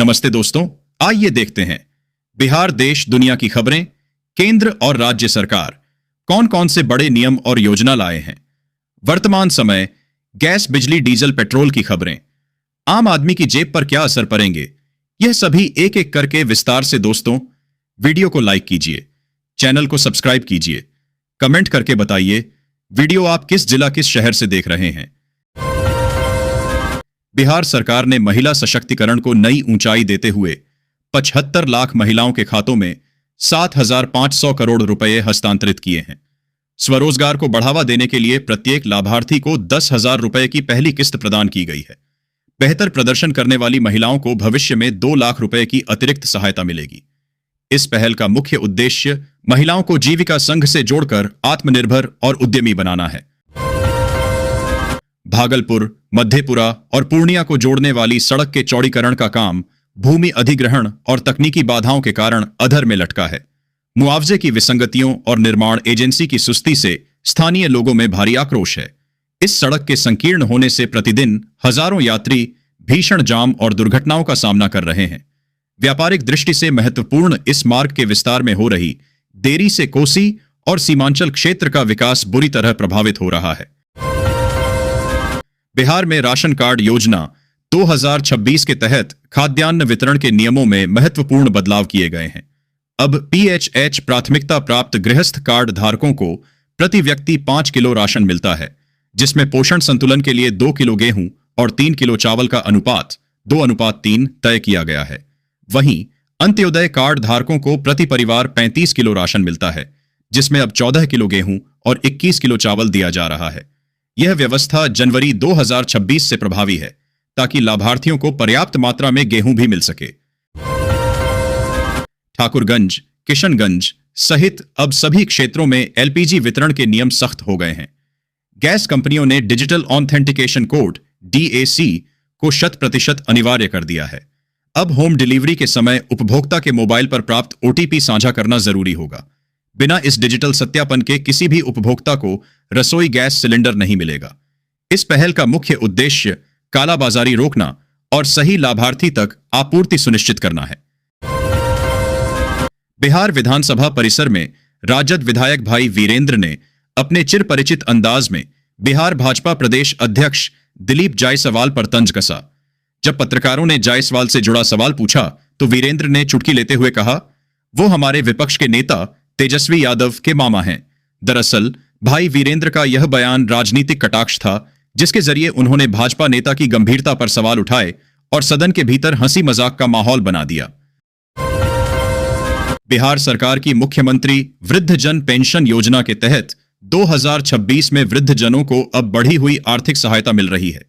नमस्ते दोस्तों, आइए देखते हैं बिहार देश दुनिया की खबरें। केंद्र और राज्य सरकार कौन कौन से बड़े नियम और योजना लाए हैं। वर्तमान समय, गैस, बिजली, डीजल, पेट्रोल की खबरें आम आदमी की जेब पर क्या असर पड़ेंगे, यह सभी एक एक करके विस्तार से। दोस्तों, वीडियो को लाइक कीजिए, चैनल को सब्सक्राइब कीजिए, कमेंट करके बताइए वीडियो आप किस जिला, किस शहर से देख रहे हैं। बिहार सरकार ने महिला सशक्तिकरण को नई ऊंचाई देते हुए 75 लाख महिलाओं के खातों में 7,500 करोड़ रुपए हस्तांतरित किए हैं। स्वरोजगार को बढ़ावा देने के लिए प्रत्येक लाभार्थी को 10,000 रुपए की पहली किस्त प्रदान की गई है। बेहतर प्रदर्शन करने वाली महिलाओं को भविष्य में 2 लाख रुपए की अतिरिक्त सहायता मिलेगी। इस पहल का मुख्य उद्देश्य महिलाओं को जीविका संघ से जोड़कर आत्मनिर्भर और उद्यमी बनाना है। भागलपुर, मधेपुरा और पूर्णिया को जोड़ने वाली सड़क के चौड़ीकरण का काम भूमि अधिग्रहण और तकनीकी बाधाओं के कारण अधर में लटका है। मुआवजे की विसंगतियों और निर्माण एजेंसी की सुस्ती से स्थानीय लोगों में भारी आक्रोश है। इस सड़क के संकीर्ण होने से प्रतिदिन हजारों यात्री भीषण जाम और दुर्घटनाओं का सामना कर रहे हैं। व्यापारिक दृष्टि से महत्वपूर्ण इस मार्ग के विस्तार में हो रही देरी से कोसी और सीमांचल क्षेत्र का विकास बुरी तरह प्रभावित हो रहा है। बिहार में राशन कार्ड योजना 2026 के तहत खाद्यान्न वितरण के नियमों में महत्वपूर्ण बदलाव किए गए हैं। अब PHH प्राथमिकता प्राप्त गृहस्थ कार्ड धारकों को प्रति व्यक्ति 5 किलो राशन मिलता है, जिसमें पोषण संतुलन के लिए 2 किलो गेहूं और 3 किलो चावल का अनुपात 2:3 तय किया गया है। वहीं अंत्योदय कार्ड धारकों को प्रति परिवार 35 किलो राशन मिलता है, जिसमें अब 14 किलो गेहूं और 21 किलो चावल दिया जा रहा है। यह व्यवस्था जनवरी 2026 से प्रभावी है, ताकि लाभार्थियों को पर्याप्त मात्रा में गेहूं भी मिल सके। ठाकुरगंज, किशनगंज सहित अब सभी क्षेत्रों में LPG वितरण के नियम सख्त हो गए हैं। गैस कंपनियों ने डिजिटल ऑथेंटिकेशन कोड DAC को 100% अनिवार्य कर दिया है। अब होम डिलीवरी के समय उपभोक्ता के मोबाइल पर प्राप्त OTP साझा करना जरूरी होगा। बिना इस डिजिटल सत्यापन के किसी भी उपभोक्ता को रसोई गैस सिलेंडर नहीं मिलेगा। इस पहल का मुख्य उद्देश्य कालाबाजारी रोकना और सही लाभार्थी तक आपूर्ति सुनिश्चित करना है। बिहार विधानसभा परिसर में राजद विधायक भाई वीरेंद्र ने अपने चिर परिचित अंदाज में बिहार भाजपा प्रदेश अध्यक्ष दिलीप जायसवाल पर तंज कसा। जब पत्रकारों ने जायसवाल से जुड़ा सवाल पूछा तो वीरेंद्र ने चुटकी लेते हुए कहा, वो हमारे विपक्ष के नेता तेजस्वी यादव के मामा हैं। दरअसल भाई वीरेंद्र का यह बयान राजनीतिक कटाक्ष था, जिसके जरिए उन्होंने भाजपा नेता की गंभीरता पर सवाल उठाए और सदन के भीतर हंसी मजाक का माहौल बना दिया। बिहार सरकार की मुख्यमंत्री वृद्धजन पेंशन योजना के तहत 2026 में वृद्धजनों को अब बढ़ी हुई आर्थिक सहायता मिल रही है।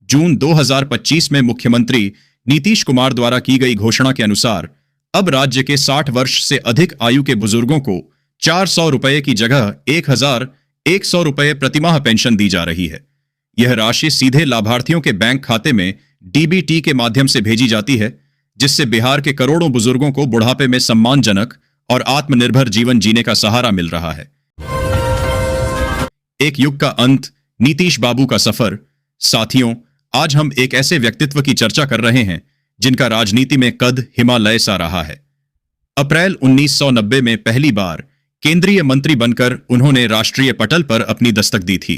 जून 2025 में मुख्यमंत्री नीतीश कुमार द्वारा की गई घोषणा के अनुसार अब राज्य के 60 वर्ष से अधिक आयु के बुजुर्गों को 400 रुपए की जगह 1,100 रुपए प्रतिमाह पेंशन दी जा रही है। यह राशि सीधे लाभार्थियों के बैंक खाते में DBT के माध्यम से भेजी जाती है, जिससे बिहार के करोड़ों बुजुर्गों को बुढ़ापे में सम्मानजनक और आत्मनिर्भर जीवन जीने का सहारा मिल रहा है। एक युग का अंत, नीतीश बाबू का सफर। साथियों, आज हम एक ऐसे व्यक्तित्व की चर्चा कर रहे हैं जिनका राजनीति में कद हिमालय सा रहा है। अप्रैल 1990 में पहली बार केंद्रीय मंत्री बनकर उन्होंने राष्ट्रीय पटल पर अपनी दस्तक दी थी।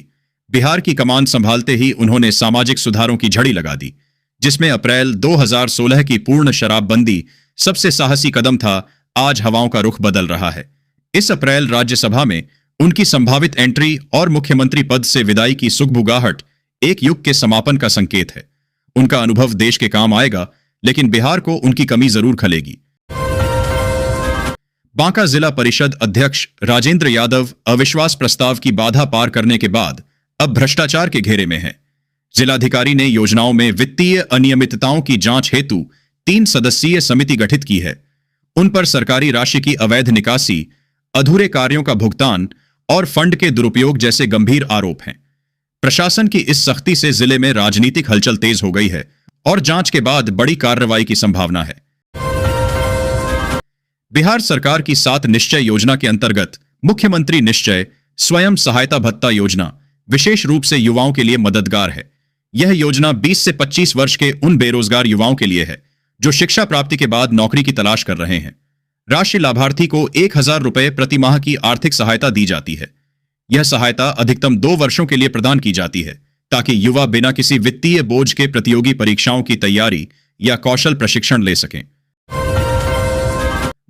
बिहार की कमान संभालते ही उन्होंने सामाजिक सुधारों की झड़ी लगा दी, जिसमें अप्रैल 2016 की पूर्ण शराबबंदी सबसे साहसी कदम था। आज हवाओं का रुख बदल रहा है। इस अप्रैल राज्यसभा में उनकी संभावित एंट्री और मुख्यमंत्री पद से विदाई की सुगबुगाहट एक युग के समापन का संकेत है। उनका अनुभव देश के काम आएगा, लेकिन बिहार को उनकी कमी जरूर खलेगी। बांका जिला परिषद अध्यक्ष राजेंद्र यादव अविश्वास प्रस्ताव की बाधा पार करने के बाद अब भ्रष्टाचार के घेरे में हैं। जिलाधिकारी ने योजनाओं में वित्तीय अनियमितताओं की जांच हेतु 3 सदस्यीय समिति गठित की है। उन पर सरकारी राशि की अवैध निकासी, अधूरे कार्यों का भुगतान और फंड के दुरुपयोग जैसे गंभीर आरोप हैं। प्रशासन की इस सख्ती से जिले में राजनीतिक हलचल तेज हो गई है और जांच के बाद बड़ी कार्रवाई की संभावना है। बिहार सरकार की 7 निश्चय योजना के अंतर्गत मुख्यमंत्री निश्चय स्वयं सहायता भत्ता योजना विशेष रूप से युवाओं के लिए मददगार है। यह योजना 20 से 25 वर्ष के उन बेरोजगार युवाओं के लिए है जो शिक्षा प्राप्ति के बाद नौकरी की तलाश कर रहे हैं। राष्ट्रीय लाभार्थी को 1,000 रुपए प्रति माह की आर्थिक सहायता दी जाती है। यह सहायता अधिकतम 2 वर्षों के लिए प्रदान की जाती है ताकि युवा बिना किसी वित्तीय बोझ के प्रतियोगी परीक्षाओं की तैयारी या कौशल प्रशिक्षण ले सकें।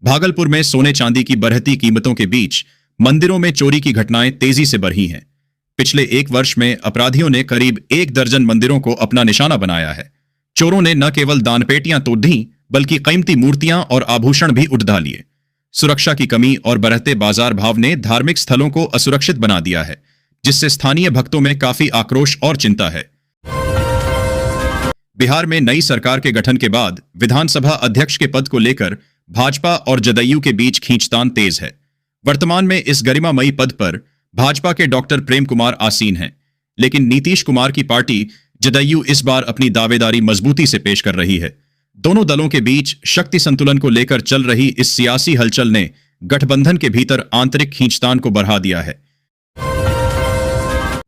भागलपुर में सोने चांदी की बढ़ती कीमतों के बीच मंदिरों में चोरी की घटनाएं तेजी से बढ़ी हैं। पिछले 1 वर्ष में अपराधियों ने करीब 1 दर्जन मंदिरों को अपना निशाना बनाया है। चोरों ने न केवल दानपेटियां तोड़ दी बल्कि कीमती मूर्तियां और आभूषण भी उठा लिए। सुरक्षा की कमी और बढ़ते बाजार भाव ने धार्मिक स्थलों को असुरक्षित बना दिया है, जिससे स्थानीय भक्तों में काफी आक्रोश और चिंता है। बिहार में नई सरकार के गठन के बाद विधानसभा अध्यक्ष के पद को लेकर भाजपा और जदयू के बीच खींचतान तेज है। वर्तमान में इस गरिमामयी पद पर भाजपा के डॉक्टर प्रेम कुमार आसीन हैं, लेकिन नीतीश कुमार की पार्टी जदयू इस बार अपनी दावेदारी मजबूती से पेश कर रही है। दोनों दलों के बीच शक्ति संतुलन को लेकर चल रही इस सियासी हलचल ने गठबंधन के भीतर आंतरिक खींचतान को बढ़ा दिया है।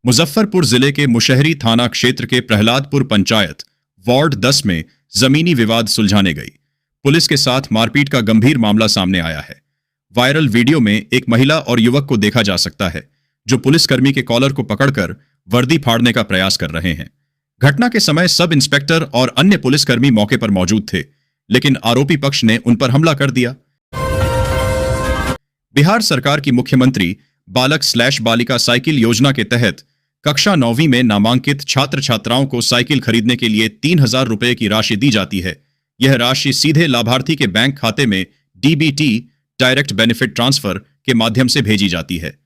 मुजफ्फरपुर जिले के मुशहरी थाना क्षेत्र के प्रहलादपुर पंचायत वार्ड 10 में जमीनी विवाद सुलझाने गई पुलिस के साथ मारपीट का गंभीर मामला सामने आया है। वायरल वीडियो में एक महिला और युवक को देखा जा सकता है जो पुलिसकर्मी के कॉलर को पकड़कर वर्दी फाड़ने का प्रयास कर रहे हैं। घटना के समय सब इंस्पेक्टर और अन्य पुलिसकर्मी मौके पर मौजूद थे, लेकिन आरोपी पक्ष ने उन पर हमला कर दिया। बिहार सरकार की मुख्यमंत्री बालक/बालिका साइकिल योजना के तहत कक्षा 9वीं में नामांकित छात्र छात्राओं को साइकिल खरीदने के लिए 3,000 रुपए की राशि दी जाती है। यह राशि सीधे लाभार्थी के बैंक खाते में डीबीटी डायरेक्ट बेनिफिट ट्रांसफर के माध्यम से भेजी जाती है।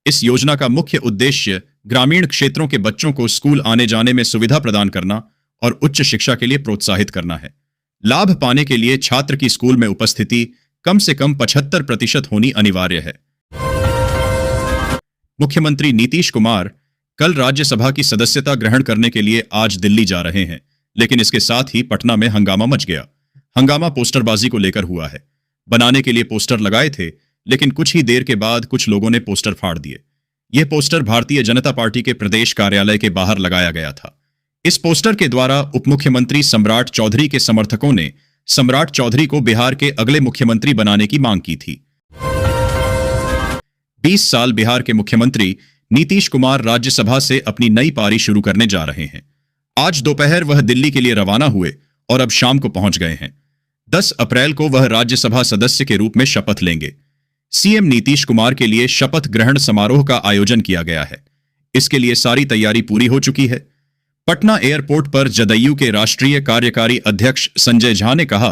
इस योजना का मुख्य उद्देश्य ग्रामीण क्षेत्रों के बच्चों को स्कूल आने जाने में सुविधा प्रदान करना और उच्च शिक्षा के लिए प्रोत्साहित करना है। लाभ पाने के लिए छात्र की स्कूल में उपस्थिति कम से कम 75% होनी अनिवार्य है। मुख्यमंत्री नीतीश कुमार कल राज्यसभा की सदस्यता ग्रहण करने के लिए आज दिल्ली जा रहे हैं, लेकिन इसके साथ ही पटना में हंगामा मच गया। हंगामा पोस्टरबाजी को लेकर हुआ है। बनाने के लिए पोस्टर लगाए थे, लेकिन कुछ ही देर के बाद कुछ लोगों ने पोस्टर फाड़ दिए। यह पोस्टर भारतीय जनता पार्टी के प्रदेश कार्यालय के बाहर लगाया गया था। इस पोस्टर के द्वारा उप मुख्यमंत्री सम्राट चौधरी के समर्थकों ने सम्राट चौधरी को बिहार के अगले मुख्यमंत्री बनाने की मांग की थी। 20 साल बिहार के मुख्यमंत्री नीतीश कुमार राज्यसभा से अपनी नई पारी शुरू करने जा रहे हैं। आज दोपहर वह दिल्ली के लिए रवाना हुए और अब शाम को पहुंच गए हैं। 10 अप्रैल को वह राज्यसभा सदस्य के रूप में शपथ लेंगे। सीएम नीतीश कुमार के लिए शपथ ग्रहण समारोह का आयोजन किया गया है। इसके लिए सारी तैयारी पूरी हो चुकी है। पटना एयरपोर्ट पर जदयू के राष्ट्रीय कार्यकारी अध्यक्ष संजय झा ने कहा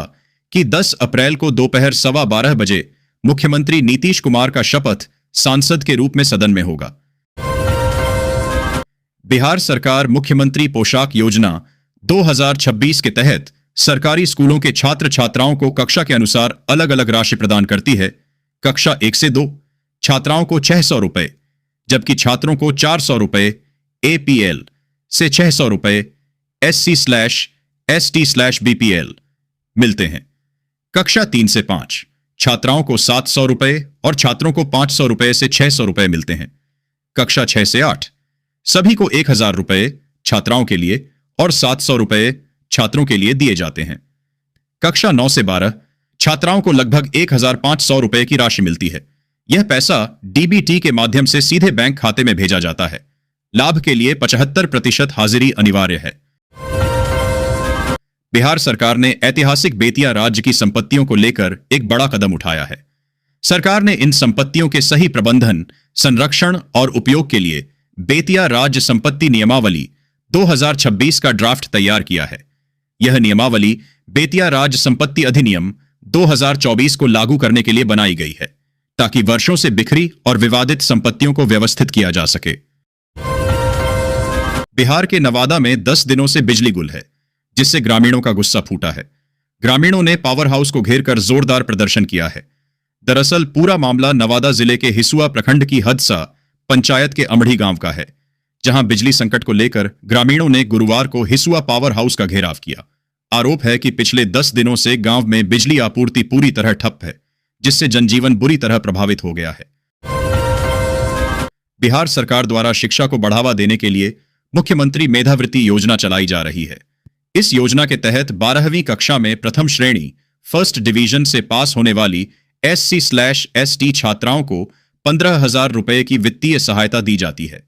कि 10 अप्रैल को दोपहर 12:15 बजे मुख्यमंत्री नीतीश कुमार का शपथ सांसद के रूप में सदन में होगा। बिहार सरकार मुख्यमंत्री पोशाक योजना 2026 के तहत सरकारी स्कूलों के छात्र छात्राओं को कक्षा के अनुसार अलग अलग राशि प्रदान करती है। कक्षा 1 से 2 छात्राओं को 600 रुपए, जबकि छात्रों को 400 रुपए, एपीएल से 600 रुपए, SC/ST/BPL मिलते हैं। कक्षा 3 से 5 छात्राओं को 700 रुपए और छात्रों को 500 रुपए से 600 रुपए मिलते हैं। कक्षा 6 से 8 सभी को 1,000 रुपए छात्राओं के लिए और 700 रुपए छात्रों के लिए दिए जाते हैं। कक्षा 9 से 12 छात्राओं को लगभग 1,500 रुपए की राशि मिलती है। यह पैसा डीबीटी के माध्यम से सीधे बैंक खाते में भेजा जाता है। लाभ के लिए 75% हाजिरी अनिवार्य है। बिहार सरकार ने ऐतिहासिक बेतिया राज्य की संपत्तियों को लेकर एक बड़ा कदम उठाया है। सरकार ने इन संपत्तियों के सही प्रबंधन, संरक्षण और उपयोग के लिए बेतिया राज्य संपत्ति नियमावली 2026 का ड्राफ्ट तैयार किया है। यह नियमावली बेतिया राज्य संपत्ति अधिनियम 2024 को लागू करने के लिए बनाई गई है, ताकि वर्षों से बिखरी और विवादित संपत्तियों को व्यवस्थित किया जा सके। बिहार के नवादा में 10 दिनों से बिजली गुल है, जिससे ग्रामीणों का गुस्सा फूटा है। ग्रामीणों ने पावर हाउस को घेरकर जोरदार प्रदर्शन किया है। दरअसल पूरा मामला नवादा जिले के हिसुआ प्रखंड की हदसा पंचायत के अमढ़ी गांव का है, जहां बिजली संकट को लेकर ग्रामीणों ने गुरुवार को हिसुआ पावर हाउस का घेराव किया। आरोप है कि पिछले 10 दिनों से गांव में बिजली आपूर्ति पूरी तरह ठप है, जिससे जनजीवन बुरी तरह प्रभावित हो गया है। बिहार सरकार द्वारा शिक्षा को बढ़ावा देने के लिए मुख्यमंत्री मेधावृत्ति योजना चलाई जा रही है। इस योजना के तहत 12वीं कक्षा में प्रथम श्रेणी फर्स्ट डिवीजन से पास होने वाली SC/ST छात्राओं को 15,000 रुपए की वित्तीय सहायता दी जाती है।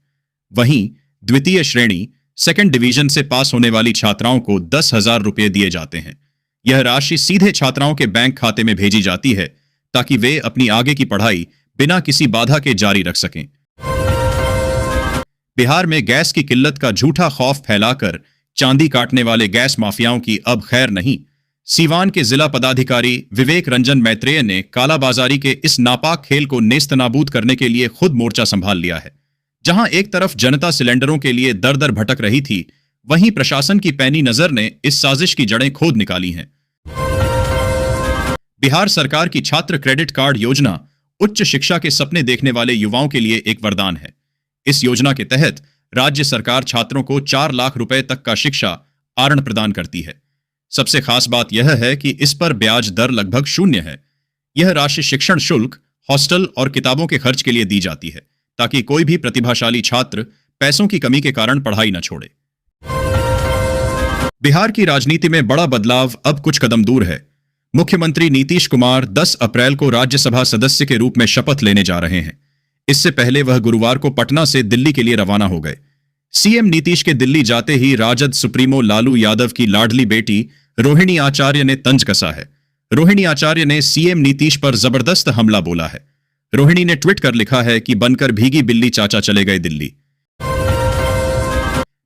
वहीं द्वितीय श्रेणी सेकंड डिवीजन से पास होने वाली छात्राओं को 10,000 रुपए दिए जाते हैं। यह राशि सीधे छात्राओं के बैंक खाते में भेजी जाती है ताकि वे अपनी आगे की पढ़ाई बिना किसी बाधा के जारी रख सकें। बिहार में गैस की किल्लत का झूठा खौफ फैलाकर चांदी काटने वाले गैस माफियाओं की अब खैर नहीं। सीवान के जिला पदाधिकारी विवेक रंजन मैत्रेय ने कालाबाजारी के इस नापाक खेल को नेस्तनाबूद करने के लिए खुद मोर्चा संभाल लिया है। जहां एक तरफ जनता सिलेंडरों के लिए दर दर भटक रही थी, वहीं प्रशासन की पैनी नजर ने इस साजिश की जड़ें खोद निकाली हैं। बिहार सरकार की छात्र क्रेडिट कार्ड योजना उच्च शिक्षा के सपने देखने वाले युवाओं के लिए एक वरदान है। इस योजना के तहत राज्य सरकार छात्रों को 4 लाख रुपए तक का शिक्षा आरण प्रदान करती है। सबसे खास बात यह है कि इस पर ब्याज दर लगभग 0 है। यह राशि शिक्षण शुल्क, हॉस्टल और किताबों के खर्च के लिए दी जाती है ताकि कोई भी प्रतिभाशाली छात्र पैसों की कमी के कारण पढ़ाई न छोड़े। बिहार की राजनीति में बड़ा बदलाव अब कुछ कदम दूर है। मुख्यमंत्री नीतीश कुमार 10 अप्रैल को राज्यसभा सदस्य के रूप में शपथ लेने जा रहे हैं। इससे पहले वह गुरुवार को पटना से दिल्ली के लिए रवाना हो गए। सीएम नीतीश के दिल्ली जाते ही राजद सुप्रीमो लालू यादव की लाडली बेटी रोहिणी आचार्य ने तंज कसा है। रोहिणी आचार्य ने सीएम नीतीश पर जबरदस्त हमला बोला है। रोहिणी ने ट्वीट कर लिखा है कि बनकर भीगी बिल्ली चाचा चले गए दिल्ली।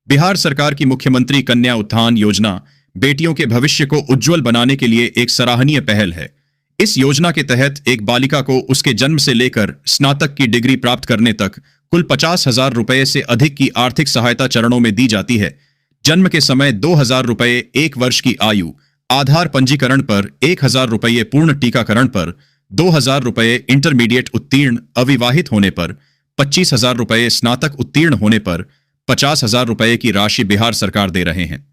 बिहार सरकार की मुख्यमंत्री कन्या उत्थान योजना बेटियों के भविष्य को उज्जवल बनाने के लिए एक सराहनीय पहल है। इस योजना के तहत एक बालिका को उसके जन्म से लेकर स्नातक की डिग्री प्राप्त करने तक कुल 50,000 रुपए से अधिक की आर्थिक सहायता चरणों में दी जाती है। जन्म के समय 2,000 रुपए, 1 वर्ष की आयु, आधार पंजीकरण पर 1,000 रुपये, पूर्ण टीकाकरण पर 2,000 रुपये, इंटरमीडिएट उत्तीर्ण अविवाहित होने पर 25,000 रुपये, स्नातक उत्तीर्ण होने पर 50,000 रुपये की राशि बिहार सरकार दे रहे हैं।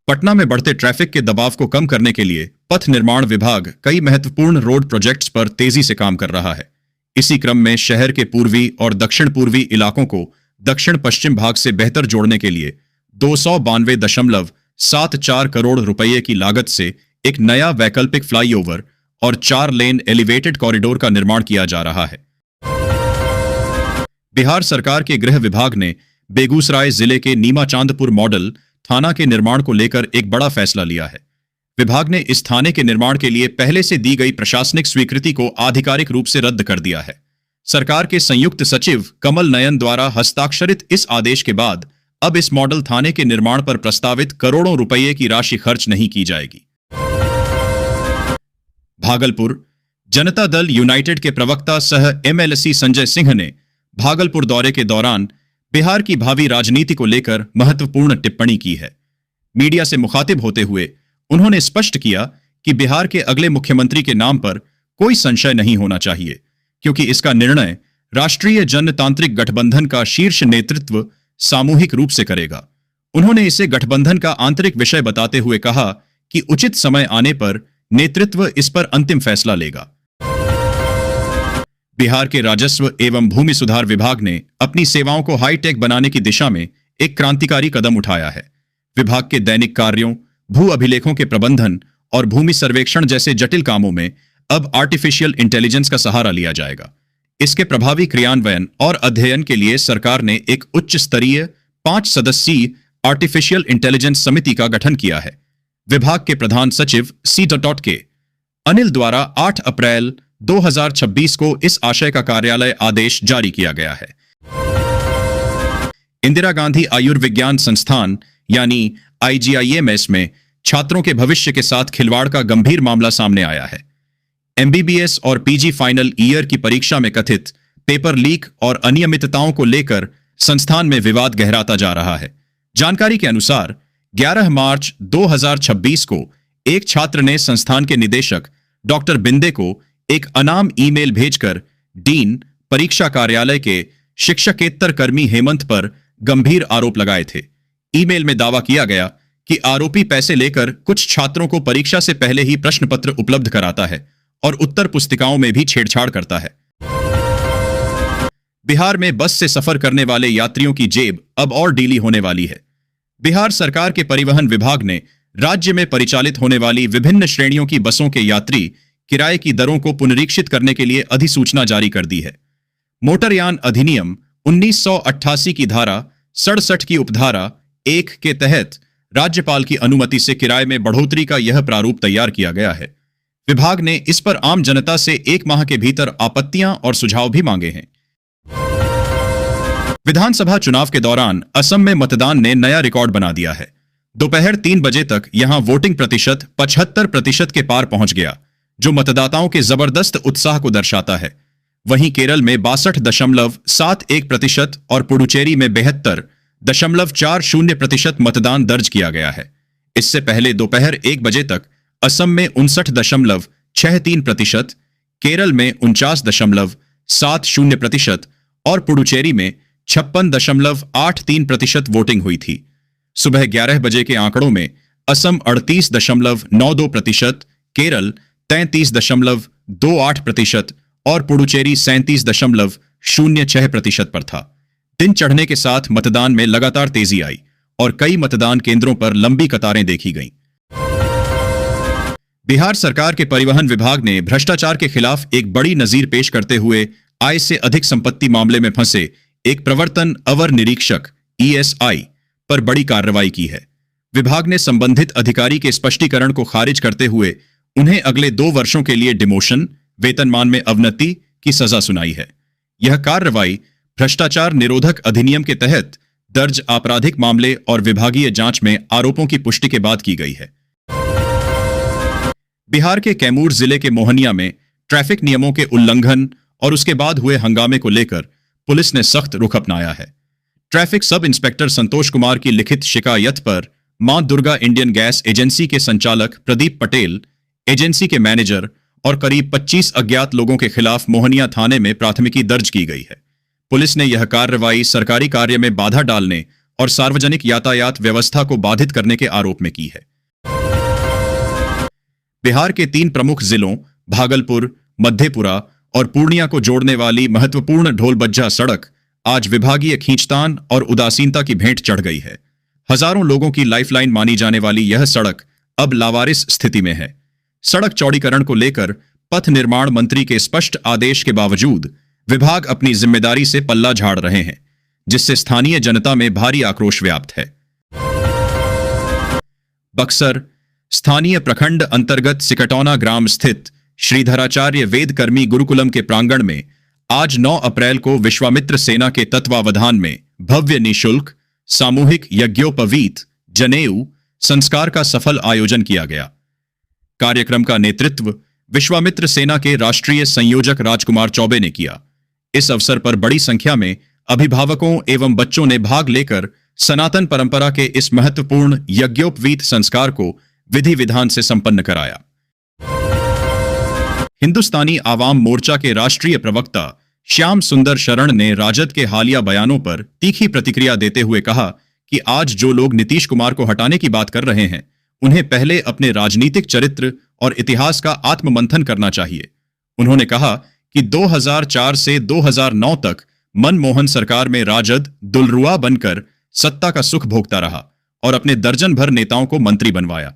पटना में बढ़ते ट्रैफिक के दबाव को कम करने के लिए पथ निर्माण विभाग कई महत्वपूर्ण रोड प्रोजेक्ट्स पर तेजी से काम कर रहा है। इसी क्रम में शहर के पूर्वी और दक्षिण पूर्वी इलाकों को दक्षिण पश्चिम भाग से बेहतर जोड़ने के लिए 292.74 करोड़ रुपए की लागत से एक नया वैकल्पिक फ्लाईओवर और 4 लेन एलिवेटेड कॉरिडोर का निर्माण किया जा रहा है। बिहार सरकार के गृह विभाग ने बेगूसराय जिले के नीमा चांदपुर मॉडल थाना के निर्माण को लेकर एक बड़ा फैसला लिया है। विभाग ने इस थाने के निर्माण के लिए पहले से दी गई प्रशासनिक स्वीकृति को आधिकारिक रूप से रद्द कर दिया है। सरकार के संयुक्त सचिव कमल नयन द्वारा हस्ताक्षरित इस आदेश के बाद अब इस मॉडल थाने के निर्माण पर प्रस्तावित करोड़ों रुपये की राशि खर्च नहीं की जाएगी। भागलपुर जनता दल यूनाइटेड के प्रवक्ता सह MLC संजय सिंह ने भागलपुर दौरे के दौरान बिहार की भावी राजनीति को लेकर महत्वपूर्ण टिप्पणी की है। मीडिया से मुखातिब होते हुए उन्होंने स्पष्ट किया कि बिहार के अगले मुख्यमंत्री के नाम पर कोई संशय नहीं होना चाहिए, क्योंकि इसका निर्णय राष्ट्रीय जनतांत्रिक गठबंधन का शीर्ष नेतृत्व सामूहिक रूप से करेगा। उन्होंने इसे गठबंधन का आंतरिक विषय बताते हुए कहा कि उचित समय आने पर नेतृत्व इस पर अंतिम फैसला लेगा। बिहार के राजस्व एवं भूमि सुधार विभाग ने अपनी सेवाओं को हाईटेक बनाने की दिशा में एक क्रांतिकारी कदम उठाया है। विभाग के दैनिक कार्यों, भू अभिलेखों के प्रबंधन और भूमि सर्वेक्षण जैसे जटिल कामों में अब आर्टिफिशियल इंटेलिजेंस का सहारा लिया जाएगा। इसके प्रभावी क्रियान्वयन और अध्ययन के लिए सरकार ने एक उच्च स्तरीय 5 सदस्यीय आर्टिफिशियल इंटेलिजेंस समिति का गठन किया है। विभाग के प्रधान सचिव C.K. अनिल द्वारा 8 अप्रैल 2026 को इस आशय का कार्यालय आदेश जारी किया गया है। इंदिरा गांधी आयुर्विज्ञान संस्थान यानी IGIMS में छात्रों के भविष्य के साथ खिलवाड़ का गंभीर मामला सामने आया है। MBBS और PG फाइनल ईयर की परीक्षा में कथित पेपर लीक और अनियमितताओं को लेकर संस्थान में विवाद गहराता जा रहा है। जानकारी के अनुसार 11 मार्च 2026 को एक छात्र ने संस्थान के निदेशक डॉक्टर बिंदे को एक अनाम ईमेल भेजकर डीन, परीक्षा कार्यालय के शिक्षकेतर कर्मी हेमंत पर गंभीर आरोप लगाए थे। ईमेल में दावा किया गया कि आरोपी पैसे लेकर कुछ छात्रों को परीक्षा से पहले ही प्रश्न पत्र उपलब्ध कराता है और उत्तर पुस्तिकाओं में भी छेड़छाड़ करता है। बिहार में बस से सफर करने वाले यात्रियों की जेब अब और ढीली होने वाली है। बिहार सरकार के परिवहन विभाग ने राज्य में परिचालित होने वाली विभिन्न श्रेणियों की बसों के यात्री किराए की दरों को पुनरीक्षित करने के लिए अधिसूचना जारी कर दी है। मोटरयान अधिनियम 1988 की धारा 67 की उपधारा 1 के तहत राज्यपाल की अनुमति से किराए में बढ़ोतरी का यह प्रारूप तैयार किया गया है। विभाग ने इस पर आम जनता से 1 माह के भीतर आपत्तियां और सुझाव भी मांगे हैं। विधानसभा चुनाव के दौरान असम में मतदान ने नया रिकॉर्ड बना दिया है। दोपहर 3 बजे तक यहां वोटिंग प्रतिशत 75% के पार पहुंच गया, जो मतदाताओं के जबरदस्त उत्साह को दर्शाता है। वहीं केरल में 62.71% और पुडुचेरी में 72.40% मतदान दर्ज किया गया है। इससे पहले दोपहर 1 बजे तक असम में 59.63%, केरल में 49.70% और पुडुचेरी में 56.83% वोटिंग हुई थी। सुबह 11 बजे के आंकड़ों में असम 38.92%, केरल 33.28% और पुडुचेरी 37.06% पर था। दिन चढ़ने के साथ मतदान में लगातार तेजी आई और कई मतदान केंद्रों पर लंबी कतारें देखी गईं। बिहार सरकार के परिवहन विभाग ने भ्रष्टाचार के खिलाफ एक बड़ी नजीर पेश करते हुए आय से अधिक संपत्ति मामले में फंसे एक प्रवर्तन अवर निरीक्षक ESI पर बड़ी कार्रवाई की है। विभाग ने संबंधित अधिकारी के स्पष्टीकरण को खारिज करते हुए उन्हें अगले 2 वर्षों के लिए डिमोशन, वेतनमान में अवनति की सजा सुनाई है। यह कार्रवाई भ्रष्टाचार निरोधक अधिनियम के तहत दर्ज आपराधिक मामले और विभागीय जांच में आरोपों की पुष्टि के बाद की गई है। बिहार के कैमूर जिले के मोहनिया में ट्रैफिक नियमों के उल्लंघन और उसके बाद हुए हंगामे को लेकर पुलिस ने सख्त रुख अपनाया है। Traffic sub inspector Santosh Kumar की लिखित शिकायत पर मां दुर्गा इंडियन गैस एजेंसी के संचालक प्रदीप पटेल, एजेंसी के मैनेजर और करीब 25 अज्ञात लोगों के खिलाफ मोहनिया थाने में प्राथमिकी दर्ज की गई है। पुलिस ने यह कार्रवाई सरकारी कार्य में बाधा डालने और सार्वजनिक यातायात व्यवस्था को बाधित करने के आरोप में की है। बिहार के 3 प्रमुख जिलों भागलपुर, मधेपुरा और पूर्णिया को जोड़ने वाली महत्वपूर्ण ढोलबज्जा सड़क आज विभागीय खींचतान और उदासीनता की भेंट चढ़ गई है। हजारों लोगों की लाइफलाइन मानी जाने वाली यह सड़क अब लावारिस स्थिति में है। सड़क चौड़ीकरण को लेकर पथ निर्माण मंत्री के स्पष्ट आदेश के बावजूद विभाग अपनी जिम्मेदारी से पल्ला झाड़ रहे हैं, जिससे स्थानीय जनता में भारी आक्रोश व्याप्त है। बक्सर स्थानीय प्रखंड अंतर्गत सिकटौना ग्राम स्थित श्रीधराचार्य वेदकर्मी गुरुकुलम के प्रांगण में आज 9 अप्रैल को विश्वामित्र सेना के तत्वावधान में भव्य निःशुल्क सामूहिक यज्ञोपवीत जनेऊ संस्कार का सफल आयोजन किया गया। कार्यक्रम का नेतृत्व विश्वामित्र सेना के राष्ट्रीय संयोजक राजकुमार चौबे ने किया। इस अवसर पर बड़ी संख्या में अभिभावकों एवं बच्चों ने भाग लेकर सनातन परंपरा के इस महत्वपूर्ण यज्ञोपवीत संस्कार को विधि विधान से संपन्न कराया। हिंदुस्तानी आवाम मोर्चा के राष्ट्रीय प्रवक्ता श्याम सुंदर शरण ने राजद के हालिया बयानों पर तीखी प्रतिक्रिया देते हुए कहा कि आज जो लोग नीतीश कुमार को हटाने की बात कर रहे हैं, उन्हें पहले अपने राजनीतिक चरित्र और इतिहास का आत्ममंथन करना चाहिए। उन्होंने कहा कि 2004 से 2009 तक मनमोहन सरकार में राजद दुलरुआ बनकर सत्ता का सुख भोगता रहा और अपने दर्जन भर नेताओं को मंत्री बनवाया,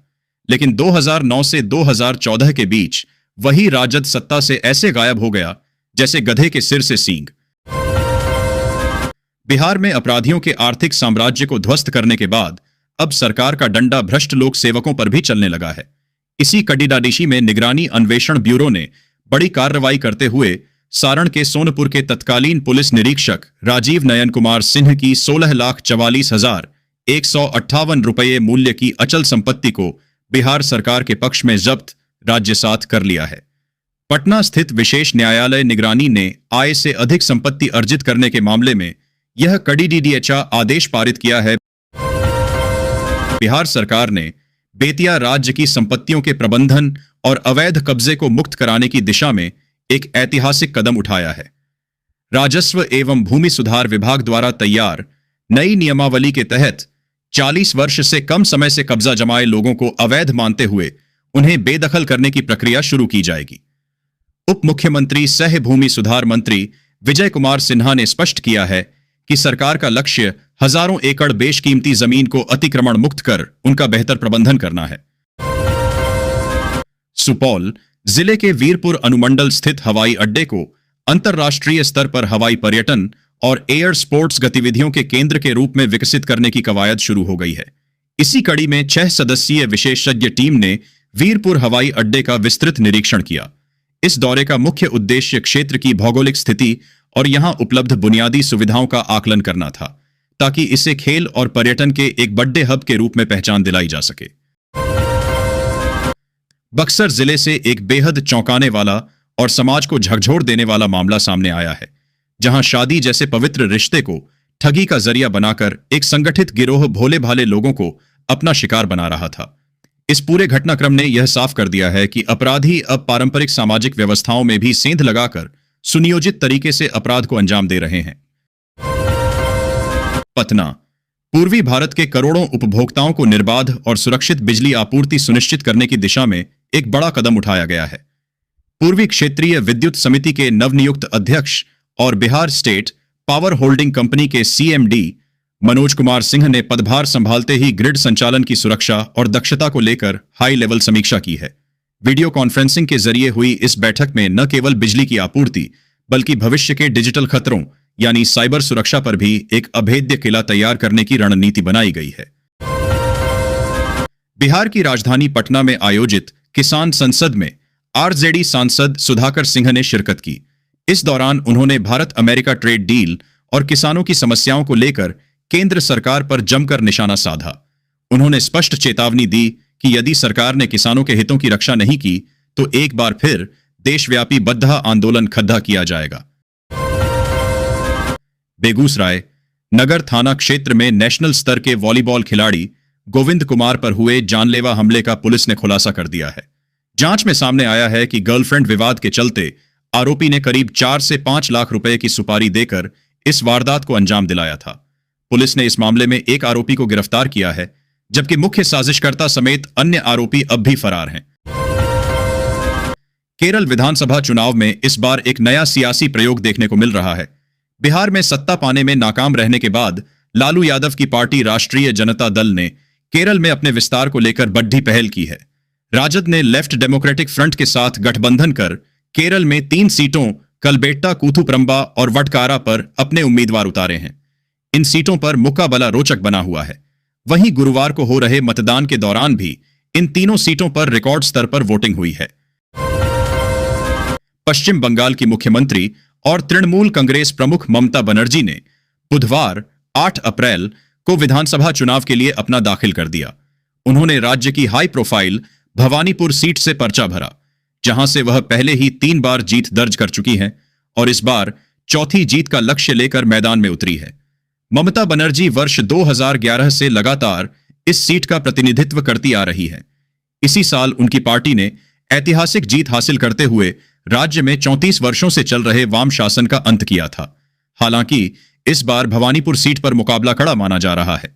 लेकिन 2009 से 2014 के बीच वही राजद सत्ता से ऐसे गायब हो गया जैसे गधे के सिर से सींग। बिहार में अपराधियों के आर्थिक साम्राज्य को ध्वस्त करने के बाद अब सरकार का डंडा भ्रष्ट लोक सेवकों पर भी चलने लगा है। इसी कड़ीडाडिशी में निगरानी अन्वेषण ब्यूरो ने बड़ी कार्रवाई करते हुए सारण के सोनपुर के तत्कालीन पुलिस निरीक्षक राजीव नयन कुमार सिंह की 16,44,158 रुपये मूल्य की अचल संपत्ति को बिहार सरकार के पक्ष में जब्त राज्य साथ कर लिया है। पटना स्थित विशेष न्यायालय निगरानी ने आय से अधिक संपत्ति अर्जित करने के मामले में यह कड़ीडीडीएचा आदेश पारित किया है। बिहार सरकार ने बेतिया राज्य की संपत्तियों के प्रबंधन और अवैध कब्जे को मुक्त कराने की दिशा में एक ऐतिहासिक कदम उठाया है। राजस्व एवं भूमि सुधार विभाग द्वारा तैयार नई नियमावली के तहत 40 वर्ष से कम समय से कब्जा जमाए लोगों को अवैध मानते हुए उन्हें बेदखल करने की प्रक्रिया शुरू की जाएगी। उप मुख्यमंत्री सह भूमि सुधार मंत्री विजय कुमार सिन्हा ने स्पष्ट किया है कि सरकार का लक्ष्य हजारों एकड़ बेशकीमती जमीन को अतिक्रमण मुक्त कर उनका बेहतर प्रबंधन करना है। सुपौल जिले के वीरपुर अनुमंडल स्थित हवाई अड्डे को अंतर्राष्ट्रीय स्तर पर हवाई पर्यटन और एयर स्पोर्ट्स गतिविधियों के केंद्र के रूप में विकसित करने की कवायद शुरू हो गई है। इसी कड़ी में 6 सदस्यीय विशेषज्ञ टीम ने वीरपुर हवाई अड्डे का विस्तृत निरीक्षण किया। इस दौरे का मुख्य उद्देश्य क्षेत्र की भौगोलिक स्थिति और यहां उपलब्ध बुनियादी सुविधाओं का आकलन करना था, ताकि इसे खेल और पर्यटन के एक बड़े हब के रूप में पहचान दिलाई जा सके। बक्सर जिले से एक बेहद चौंकाने वाला और समाज को झकझोर देने वाला मामला सामने आया है, जहां शादी जैसे पवित्र रिश्ते को ठगी का जरिया बनाकर एक संगठित गिरोह भोले भाले लोगों को अपना शिकार बना रहा था। इस पूरे घटनाक्रम ने यह साफ कर दिया है कि अपराधी अब पारंपरिक सामाजिक व्यवस्थाओं में भी सेंध लगाकर सुनियोजित तरीके से अपराध को अंजाम दे रहे हैं। पतना पूर्वी भारत के करोड़ों उपभोक्ताओं को निर्बाध और सुरक्षित बिजली आपूर्ति सुनिश्चित करने की दिशा में एक बड़ा कदम उठाया गया है। पूर्वी क्षेत्रीय विद्युत समिति के नवनियुक्त अध्यक्ष और Bihar state power holding company के सीएमडी मनोज कुमार सिंह ने पदभार संभालते ही ग्रिड संचालन की सुरक्षा और दक्षता को लेकर हाई लेवल समीक्षा की है। वीडियो कॉन्फ्रेंसिंग के जरिए हुई इस बैठक में न केवल बिजली की आपूर्ति बल्कि भविष्य के डिजिटल खतरों यानी साइबर सुरक्षा पर भी एक अभेद्य किला तैयार करने की रणनीति बनाई गई है। बिहार की राजधानी पटना में आयोजित किसान संसद में आरजेडी सांसद सुधाकर सिंह ने शिरकत की। इस दौरान उन्होंने भारत अमेरिका ट्रेड डील और किसानों की समस्याओं को लेकर केंद्र सरकार पर जमकर निशाना साधा। उन्होंने स्पष्ट चेतावनी दी कि यदि सरकार ने किसानों के हितों की रक्षा नहीं की तो एक बार फिर देशव्यापी बद्धा आंदोलन खद्दा किया जाएगा। बेगूसराय नगर थाना क्षेत्र में नेशनल स्तर के वॉलीबॉल खिलाड़ी गोविंद कुमार पर हुए जानलेवा हमले का पुलिस ने खुलासा कर दिया है। जांच में सामने आया है कि गर्लफ्रेंड विवाद के चलते आरोपी ने करीब 4 से 5 लाख रुपए की सुपारी देकर इस वारदात को अंजाम दिलाया था। पुलिस ने इस मामले में एक आरोपी को गिरफ्तार किया है, जबकि मुख्य साजिशकर्ता समेत अन्य आरोपी अब भी फरार हैं। केरल विधानसभा चुनाव में इस बार एक नया सियासी प्रयोग देखने को मिल रहा है। बिहार में सत्ता पाने में नाकाम रहने के बाद लालू यादव की पार्टी राष्ट्रीय जनता दल ने केरल में अपने विस्तार को लेकर बड़ी पहल की है। राजद ने लेफ्ट डेमोक्रेटिक फ्रंट के साथ गठबंधन कर केरल में 3 सीटों कलबेट्टा, कूथुप्रम्बा और वटकारा पर अपने उम्मीदवार उतारे हैं। इन सीटों पर मुकाबला रोचक बना हुआ है। वहीं गुरुवार को हो रहे मतदान के दौरान भी इन तीनों सीटों पर रिकॉर्ड स्तर पर वोटिंग हुई है। पश्चिम बंगाल की मुख्यमंत्री और तृणमूल कांग्रेस प्रमुख ममता बनर्जी ने बुधवार 8 अप्रैल को विधानसभा चुनाव के लिए अपना दाखिल कर दिया। उन्होंने राज्य की हाई प्रोफाइल भवानीपुर सीट से पर्चा भरा, जहां से वह पहले ही 3 बार जीत दर्ज कर चुकी हैं और इस बार चौथी जीत का लक्ष्य लेकर मैदान में उतरी है। ममता बनर्जी वर्ष 2011 से लगातार इस सीट का प्रतिनिधित्व करती आ रही है। इसी साल उनकी पार्टी ने ऐतिहासिक जीत हासिल करते हुए राज्य में 34 वर्षों से चल रहे वाम शासन का अंत किया था। हालांकि इस बार भवानीपुर सीट पर मुकाबला कड़ा माना जा रहा है।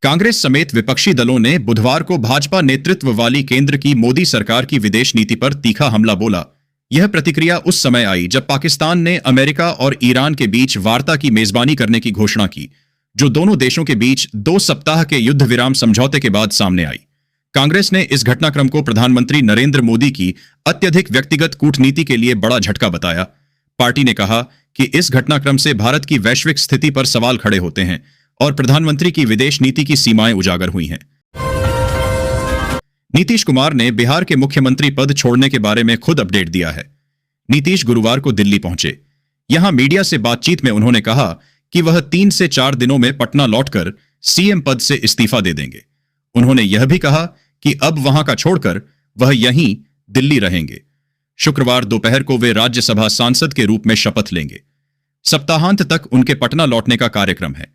कांग्रेस समेत विपक्षी दलों ने बुधवार को भाजपा नेतृत्व वाली केंद्र की मोदी सरकार की विदेश नीति पर तीखा हमला बोला। यह प्रतिक्रिया उस समय आई जब पाकिस्तान ने अमेरिका और ईरान के बीच वार्ता की मेजबानी करने की घोषणा की, जो दोनों देशों के बीच 2 सप्ताह के युद्ध विराम समझौते के बाद सामने आई। कांग्रेस ने इस घटनाक्रम को प्रधानमंत्री नरेंद्र मोदी की अत्यधिक व्यक्तिगत कूटनीति के लिए बड़ा झटका बताया। पार्टी ने कहा कि इस घटनाक्रम से भारत की वैश्विक स्थिति पर सवाल खड़े होते हैं और प्रधानमंत्री की विदेश नीति की सीमाएं उजागर हुई हैं। नीतीश कुमार ने बिहार के मुख्यमंत्री पद छोड़ने के बारे में खुद अपडेट दिया है। नीतीश गुरुवार को दिल्ली पहुंचे। यहां मीडिया से बातचीत में उन्होंने कहा कि वह 3 से 4 दिनों में पटना लौटकर सीएम पद से इस्तीफा दे देंगे। उन्होंने यह भी कहा कि अब वहां का छोड़कर वह यहीं दिल्ली रहेंगे। शुक्रवार दोपहर को वे राज्यसभा सांसद के रूप में शपथ लेंगे। सप्ताहांत तक उनके पटना लौटने का कार्यक्रम है।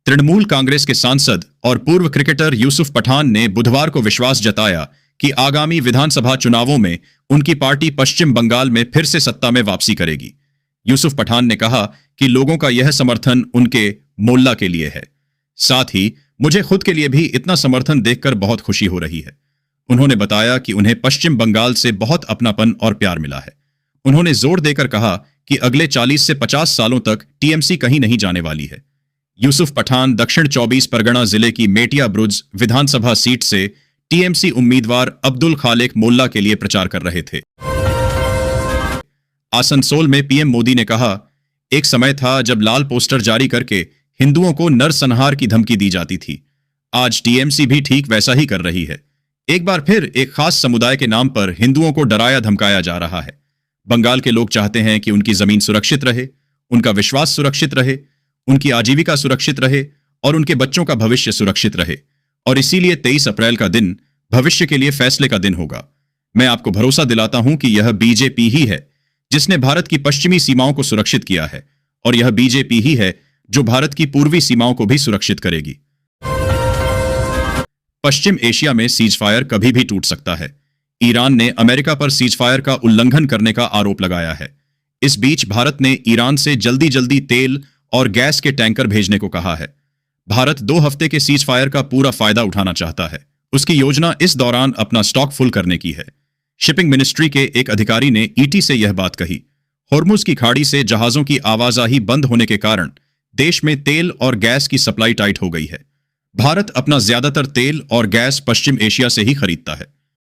तृणमूल कांग्रेस के सांसद और पूर्व क्रिकेटर यूसुफ पठान ने बुधवार को विश्वास जताया कि आगामी विधानसभा चुनावों में उनकी पार्टी पश्चिम बंगाल में फिर से सत्ता में वापसी करेगी। यूसुफ पठान ने कहा कि लोगों का यह समर्थन उनके मोल्ला के लिए है। साथ ही मुझे खुद के लिए भी इतना समर्थन देखकर बहुत खुशी हो रही है। उन्होंने बताया कि उन्हें पश्चिम बंगाल से बहुत अपनापन और प्यार मिला है। उन्होंने जोर देकर कहा कि अगले 40 से 50 सालों तक टीएमसी कहीं नहीं जाने वाली है। यूसुफ पठान दक्षिण 24 परगना जिले की मेटिया ब्रुज विधानसभा सीट से टीएमसी उम्मीदवार अब्दुल खालिक मोल्ला के लिए प्रचार कर रहे थे। आसनसोल में पीएम मोदी ने कहा, एक समय था जब लाल पोस्टर जारी करके हिंदुओं को नरसंहार की धमकी दी जाती थी। आज टीएमसी भी ठीक वैसा ही कर रही है। एक बार फिर एक खास समुदाय के नाम पर हिंदुओं को डराया धमकाया जा रहा है। बंगाल के लोग चाहते हैं कि उनकी जमीन सुरक्षित रहे, उनका विश्वास सुरक्षित रहे, उनकी आजीविका सुरक्षित रहे और उनके बच्चों का भविष्य सुरक्षित रहे। और इसीलिए 23 अप्रैल का दिन भविष्य के लिए फैसले का दिन होगा। मैं आपको भरोसा दिलाता हूं कि यह बीजेपी ही है जिसने भारत की पश्चिमी सीमाओं को सुरक्षित किया है, और यह बीजेपी ही है जो भारत की पूर्वी सीमाओं को भी सुरक्षित करेगी। पश्चिम एशिया में सीजफायर कभी भी टूट सकता है। ईरान ने अमेरिका पर सीजफायर का उल्लंघन करने का आरोप लगाया है। इस बीच भारत ने ईरान से जल्दी जल्दी तेल और गैस के टैंकर भेजने को कहा है। भारत 2 हफ्ते के सीजफायर का पूरा फायदा उठाना चाहता है। उसकी योजना इस दौरान अपना स्टॉक फुल करने की है। शिपिंग मिनिस्ट्री के एक अधिकारी ने ईटी से यह बात कही। होर्मुज की खाड़ी से जहाजों की आवाजाही बंद होने के कारण देश में तेल और गैस की सप्लाई टाइट हो गई है। भारत अपना ज्यादातर तेल और गैस पश्चिम एशिया से ही खरीदता है।